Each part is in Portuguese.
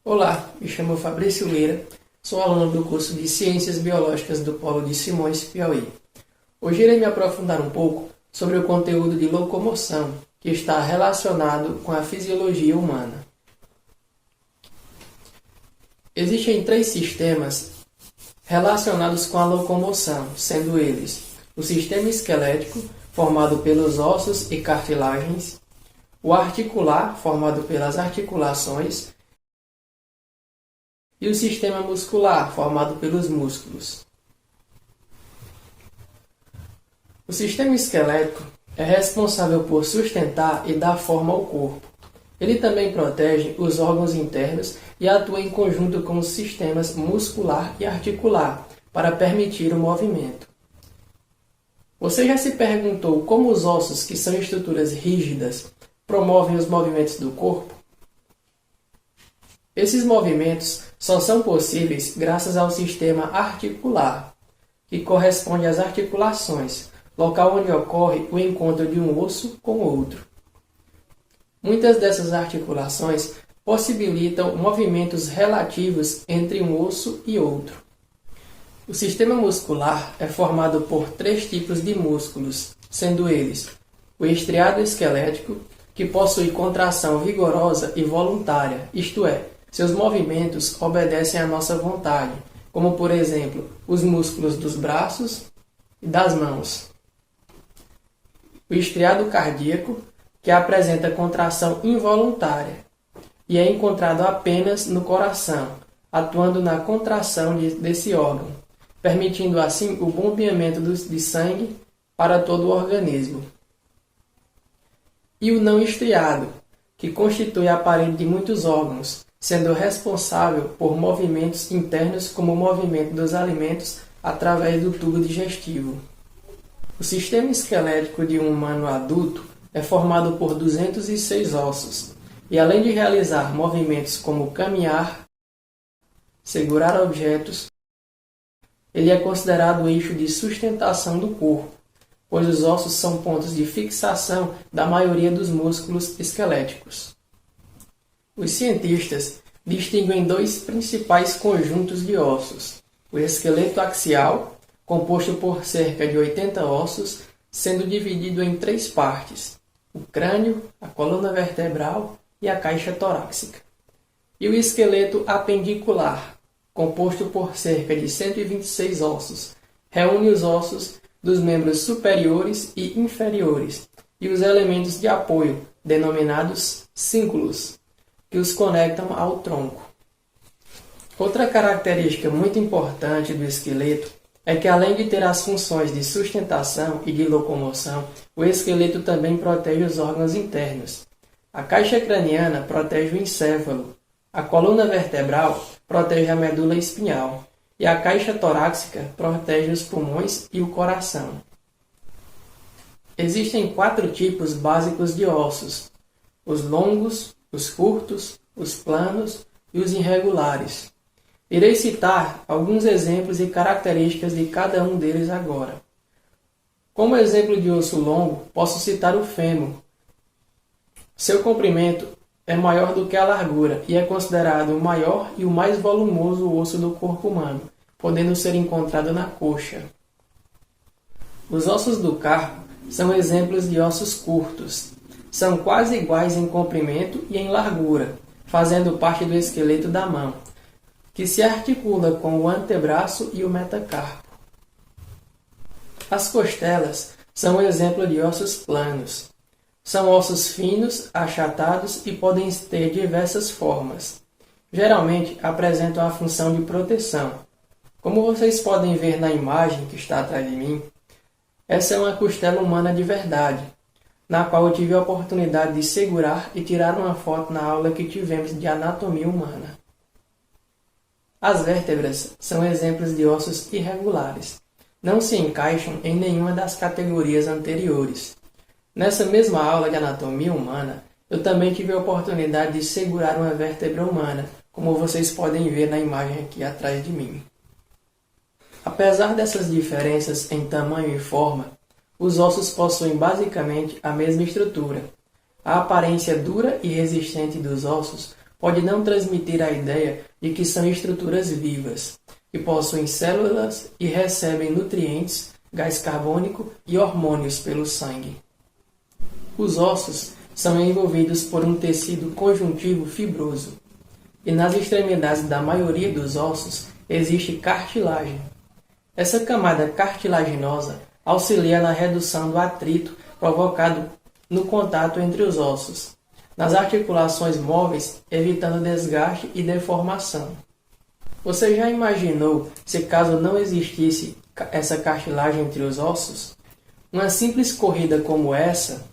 Olá, me chamo Fabrício Lira, sou aluno do curso de Ciências Biológicas do Polo de Simões, Piauí. Hoje irei me aprofundar um pouco sobre o conteúdo de locomoção, que está relacionado com a fisiologia humana. Existem 3 sistemas relacionados com a locomoção, sendo eles o sistema esquelético, formado pelos ossos e cartilagens, o articular, formado pelas articulações, e o sistema muscular, formado pelos músculos. O sistema esquelético é responsável por sustentar e dar forma ao corpo. Ele também protege os órgãos internos e atua em conjunto com os sistemas muscular e articular para permitir o movimento. Você já se perguntou como os ossos, que são estruturas rígidas, promovem os movimentos do corpo? Esses movimentos só são possíveis graças ao sistema articular, que corresponde às articulações, local onde ocorre o encontro de um osso com outro. Muitas dessas articulações possibilitam movimentos relativos entre um osso e outro. O sistema muscular é formado por 3 tipos de músculos, sendo eles o estriado esquelético, que possui contração vigorosa e voluntária, isto é, seus movimentos obedecem à nossa vontade, como por exemplo, os músculos dos braços e das mãos. O estriado cardíaco, que apresenta contração involuntária e é encontrado apenas no coração, atuando na contração desse órgão, permitindo assim o bombeamento de sangue para todo o organismo. E o não estriado, que constitui a parede de muitos órgãos, sendo responsável por movimentos internos como o movimento dos alimentos através do tubo digestivo. O sistema esquelético de um humano adulto é formado por 206 ossos, e além de realizar movimentos como caminhar, segurar objetos, ele é considerado o eixo de sustentação do corpo, pois os ossos são pontos de fixação da maioria dos músculos esqueléticos. Os cientistas distinguem 2 principais conjuntos de ossos: o esqueleto axial, composto por cerca de 80 ossos, sendo dividido em 3 partes: o crânio, a coluna vertebral e a caixa torácica. E o esqueleto apendicular, composto por cerca de 126 ossos, reúne os ossos dos membros superiores e inferiores e os elementos de apoio, denominados cínculos, que os conectam ao tronco. Outra característica muito importante do esqueleto é que, além de ter as funções de sustentação e de locomoção, o esqueleto também protege os órgãos internos. A caixa craniana protege o encéfalo, a coluna vertebral protege a medula espinhal e a caixa torácica protege os pulmões e o coração. Existem 4 tipos básicos de ossos: os longos, os curtos, os planos e os irregulares. Irei citar alguns exemplos e características de cada um deles agora. Como exemplo de osso longo, posso citar o fêmur. Seu comprimento é maior do que a largura e é considerado o maior e o mais volumoso osso do corpo humano, podendo ser encontrado na coxa. Os ossos do carpo são exemplos de ossos curtos. São quase iguais em comprimento e em largura, fazendo parte do esqueleto da mão, que se articula com o antebraço e o metacarpo. As costelas são exemplo de ossos planos. São ossos finos, achatados e podem ter diversas formas. Geralmente apresentam a função de proteção. Como vocês podem ver na imagem que está atrás de mim, essa é uma costela humana de verdade, na qual eu tive a oportunidade de segurar e tirar uma foto na aula que tivemos de anatomia humana. As vértebras são exemplos de ossos irregulares. Não se encaixam em nenhuma das categorias anteriores. Nessa mesma aula de anatomia humana, eu também tive a oportunidade de segurar uma vértebra humana, como vocês podem ver na imagem aqui atrás de mim. Apesar dessas diferenças em tamanho e forma, os ossos possuem basicamente a mesma estrutura. A aparência dura e resistente dos ossos pode não transmitir a ideia de que são estruturas vivas, que possuem células e recebem nutrientes, gás carbônico e hormônios pelo sangue. Os ossos são envolvidos por um tecido conjuntivo fibroso, e nas extremidades da maioria dos ossos existe cartilagem. Essa camada cartilaginosa auxilia na redução do atrito provocado no contato entre os ossos, nas articulações móveis, evitando desgaste e deformação. Você já imaginou se caso não existisse essa cartilagem entre os ossos? Uma simples corrida como essa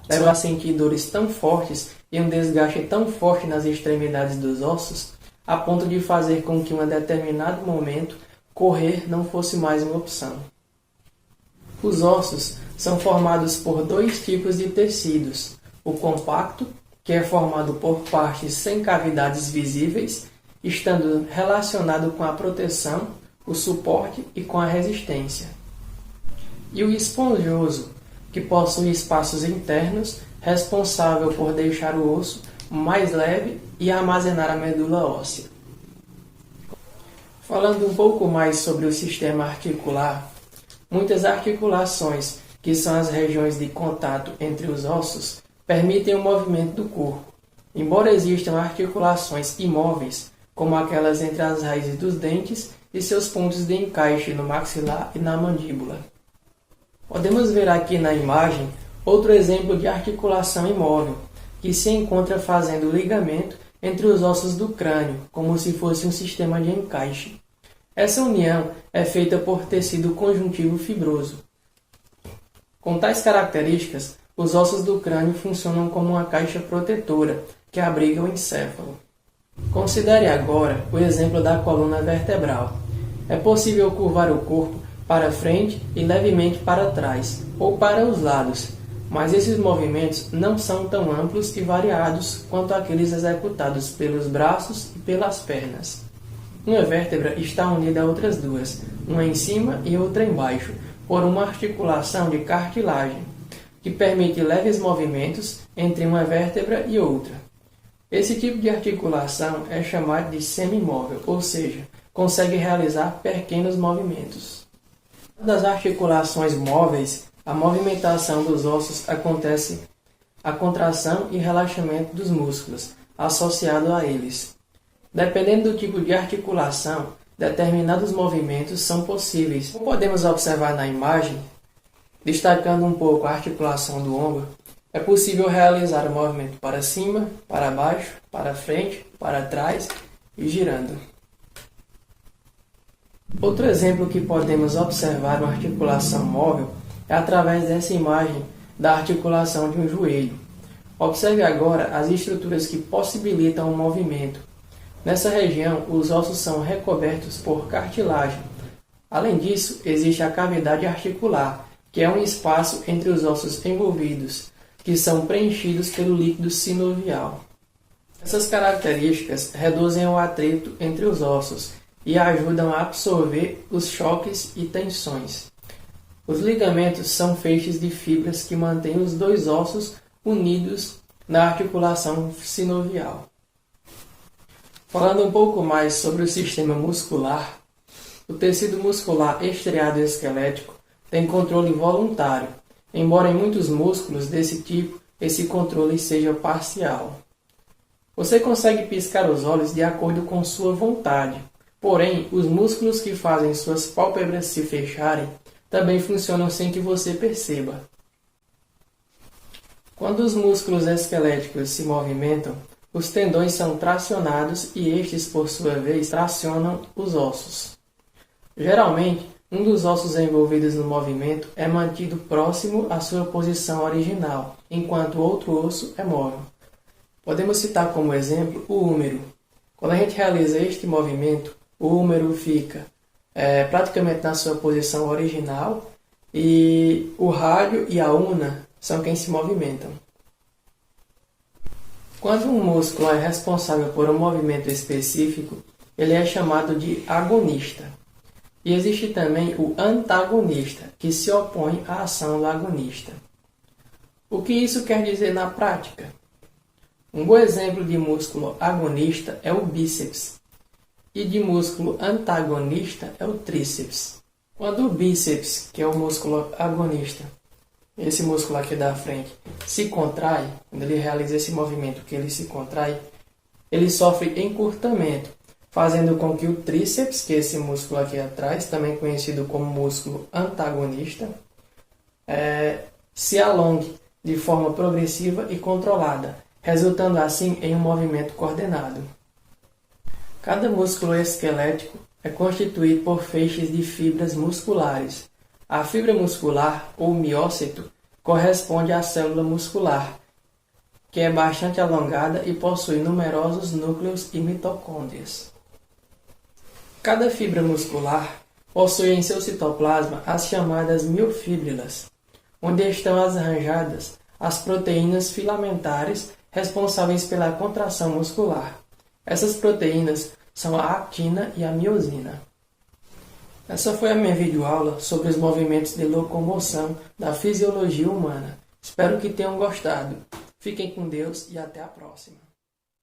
leva a sentir dores tão fortes e um desgaste tão forte nas extremidades dos ossos, a ponto de fazer com que em um determinado momento correr não fosse mais uma opção. Os ossos são formados por dois tipos de tecidos: o compacto, que é formado por partes sem cavidades visíveis, estando relacionado com a proteção, o suporte e com a resistência, e o esponjoso, que possui espaços internos, responsável por deixar o osso mais leve e armazenar a medula óssea. Falando um pouco mais sobre o sistema articular, muitas articulações, que são as regiões de contato entre os ossos, permitem o movimento do corpo. Embora existam articulações imóveis, como aquelas entre as raízes dos dentes e seus pontos de encaixe no maxilar e na mandíbula. Podemos ver aqui na imagem outro exemplo de articulação imóvel, que se encontra fazendo ligamento entre os ossos do crânio, como se fosse um sistema de encaixe. Essa união é feita por tecido conjuntivo fibroso. Com tais características, os ossos do crânio funcionam como uma caixa protetora que abriga o encéfalo. Considere agora o exemplo da coluna vertebral. É possível curvar o corpo para frente e levemente para trás, ou para os lados, mas esses movimentos não são tão amplos e variados quanto aqueles executados pelos braços e pelas pernas. Uma vértebra está unida a outras duas, uma em cima e outra embaixo, por uma articulação de cartilagem, que permite leves movimentos entre uma vértebra e outra. Esse tipo de articulação é chamado de semimóvel, ou seja, consegue realizar pequenos movimentos. Das articulações móveis, a movimentação dos ossos acontece a contração e relaxamento dos músculos associado a eles. Dependendo do tipo de articulação, determinados movimentos são possíveis. Como podemos observar na imagem, destacando um pouco a articulação do ombro, é possível realizar o movimento para cima, para baixo, para frente, para trás e girando. Outro exemplo que podemos observar uma articulação móvel é através dessa imagem da articulação de um joelho. Observe agora as estruturas que possibilitam o movimento. Nessa região, os ossos são recobertos por cartilagem. Além disso, existe a cavidade articular, que é um espaço entre os ossos envolvidos, que são preenchidos pelo líquido sinovial. Essas características reduzem o atrito entre os ossos e ajudam a absorver os choques e tensões. Os ligamentos são feixes de fibras que mantêm os dois ossos unidos na articulação sinovial. Falando um pouco mais sobre o sistema muscular, o tecido muscular estriado esquelético tem controle voluntário, embora em muitos músculos desse tipo esse controle seja parcial. Você consegue piscar os olhos de acordo com sua vontade, porém os músculos que fazem suas pálpebras se fecharem também funcionam sem que você perceba. Quando os músculos esqueléticos se movimentam, os tendões são tracionados e estes, por sua vez, tracionam os ossos. Geralmente, um dos ossos envolvidos no movimento é mantido próximo à sua posição original, enquanto o outro osso é móvel. Podemos citar como exemplo o húmero. Quando a gente realiza este movimento, o húmero fica praticamente na sua posição original e o rádio e a una são quem se movimentam. Quando um músculo é responsável por um movimento específico, ele é chamado de agonista. E existe também o antagonista, que se opõe à ação do agonista. O que isso quer dizer na prática? Um bom exemplo de músculo agonista é o bíceps, e de músculo antagonista é o tríceps. Quando o bíceps, que é o músculo agonista, esse músculo aqui da frente, se contrai, quando ele realiza esse movimento que ele se contrai, ele sofre encurtamento, fazendo com que o tríceps, que é esse músculo aqui atrás, também conhecido como músculo antagonista, se alongue de forma progressiva e controlada, resultando assim em um movimento coordenado. Cada músculo esquelético é constituído por feixes de fibras musculares. A fibra muscular, ou miócito, corresponde à célula muscular, que é bastante alongada e possui numerosos núcleos e mitocôndrias. Cada fibra muscular possui em seu citoplasma as chamadas miofíbrilas, onde estão arranjadas as proteínas filamentares responsáveis pela contração muscular. Essas proteínas são a actina e a miosina. Essa foi a minha videoaula sobre os movimentos de locomoção da fisiologia humana. Espero que tenham gostado. Fiquem com Deus e até a próxima.